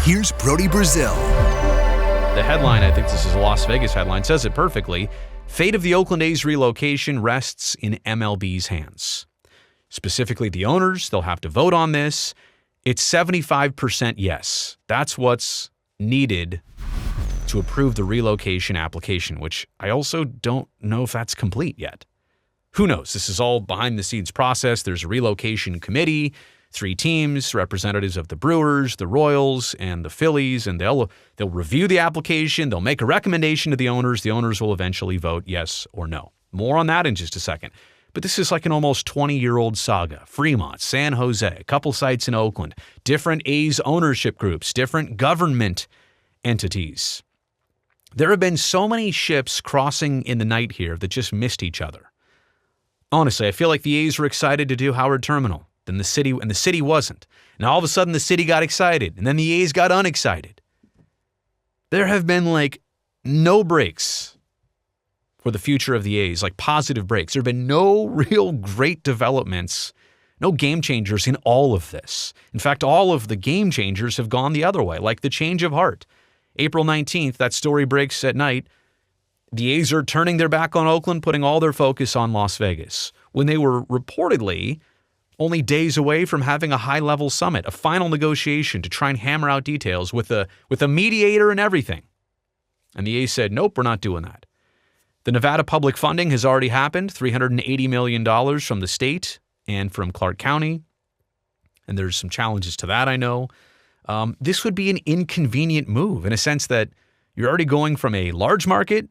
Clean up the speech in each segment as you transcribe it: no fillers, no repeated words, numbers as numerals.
Here's Brody Brazil. The headline, I think this is a Las Vegas headline, says it perfectly. Fate of the Oakland A's relocation rests in MLB's hands. Specifically, the owners, they'll have to vote on this. It's 75% yes. That's what's needed to approve the relocation application, which I also don't know if that's complete yet. Who knows? This is all behind-the-scenes process. There's a relocation committee, 3 teams, representatives of the Brewers, the Royals, and the Phillies, and they'll review the application. They'll make a recommendation to the owners. The owners will eventually vote yes or no. More on that in just a second. But this is like an almost 20-year-old saga. Fremont, San Jose, a couple sites in Oakland, different A's ownership groups, different government entities. There have been so many ships crossing in the night here that just missed each other. Honestly, I feel like the A's were excited to do Howard Terminal. Then the city wasn't. And all of a sudden the city got excited, and then the A's got unexcited. There have been no breaks for the future of the A's, positive breaks. There have been no real great developments, no game changers in all of this. In fact, all of the game changers have gone the other way, like the change of heart. April 19th, that story breaks at night. The A's are turning their back on Oakland, putting all their focus on Las Vegas, when they were reportedly only days away from having a high-level summit, a final negotiation to try and hammer out details with a mediator and everything. And the A's said, nope, we're not doing that. The Nevada public funding has already happened, $380 million from the state and from Clark County. And there's some challenges to that, I know. This would be an inconvenient move in a sense that you're already going from a large market,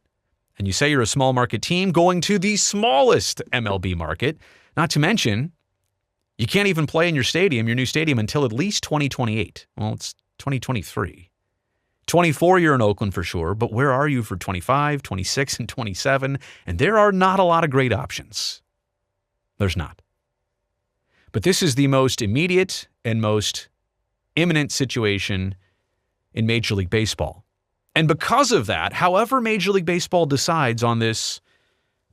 and you say you're a small market team, going to the smallest MLB market, not to mention you can't even play in your new stadium, until at least 2028. Well, it's 2023. 24, you're in Oakland for sure, but where are you for 25, 26, and 27? And there are not a lot of great options. There's not. But this is the most immediate and most imminent situation in Major League Baseball. And because of that, however Major League Baseball decides on this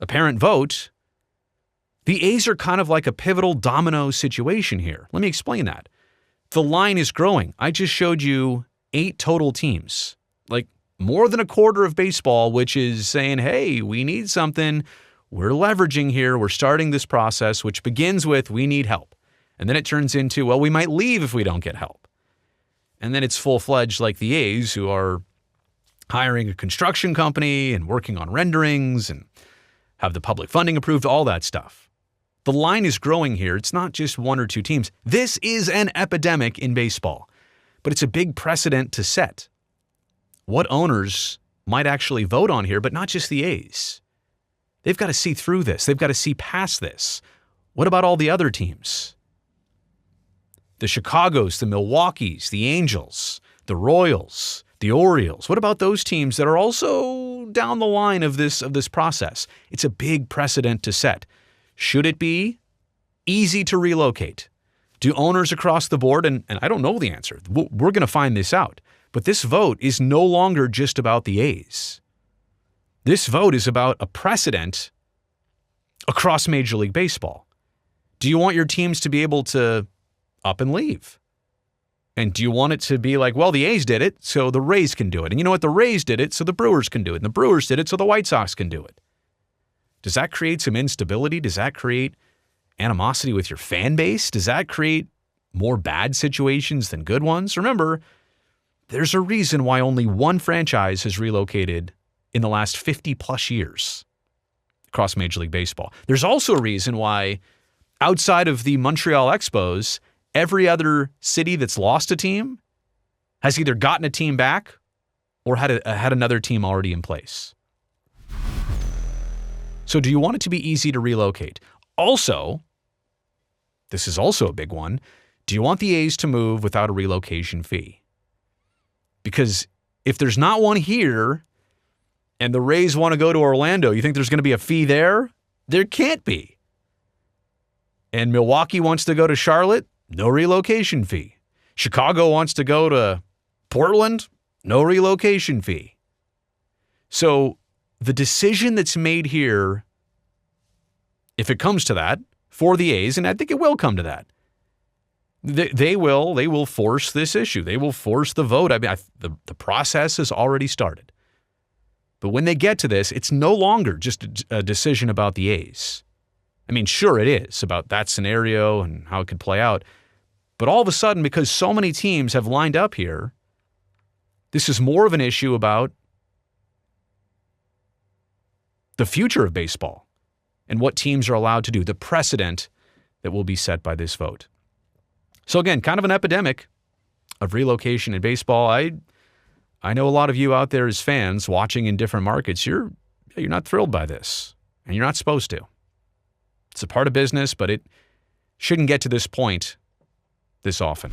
apparent vote, the A's are kind of like a pivotal domino situation here. Let me explain that. The line is growing. I just showed you 8 total teams, more than a quarter of baseball, which is saying, hey, we need something. We're leveraging here. We're starting this process, which begins with, we need help. And then it turns into, well, we might leave if we don't get help. And then it's full-fledged like the A's, who are hiring a construction company and working on renderings and have the public funding approved, all that stuff. The line is growing here. It's not just 1 or 2 teams. This is an epidemic in baseball, but it's a big precedent to set. What owners might actually vote on here, but not just the A's. They've got to see through this. They've got to see past this. What about all the other teams? The Chicagos, the Milwaukees, the Angels, the Royals, the Orioles. What about those teams that are also down the line of this process? It's a big precedent to set. Should it be easy to relocate? Do owners across the board, and I don't know the answer. We're going to find this out. But this vote is no longer just about the A's. This vote is about a precedent across Major League Baseball. Do you want your teams to be able to up and leave? And do you want it to be like, well, the A's did it, so the Rays can do it. And you know what? The Rays did it, so the Brewers can do it. And the Brewers did it, so the White Sox can do it. Does that create some instability? Does that create animosity with your fan base? Does that create more bad situations than good ones? Remember, there's a reason why only one franchise has relocated in the last 50-plus years across Major League Baseball. There's also a reason why, outside of the Montreal Expos, every other city that's lost a team has either gotten a team back or had another team already in place. So do you want it to be easy to relocate? Also, this is also a big one, do you want the A's to move without a relocation fee? Because if there's not one here and the Rays want to go to Orlando, you think there's going to be a fee there? There can't be. And Milwaukee wants to go to Charlotte? No relocation fee. Chicago wants to go to Portland? No relocation fee. So the decision that's made here, if it comes to that, for the A's, and I think it will come to that, They will force this issue. They will force the vote. I mean, the process has already started. But when they get to this, it's no longer just a decision about the A's. I mean, sure it is about that scenario and how it could play out. But all of a sudden, because so many teams have lined up here, this is more of an issue about the future of baseball and what teams are allowed to do, the precedent that will be set by this vote. So again, kind of an epidemic of relocation in baseball. I know a lot of you out there as fans watching in different markets, you're not thrilled by this, and you're not supposed to. It's a part of business, but it shouldn't get to this point this often.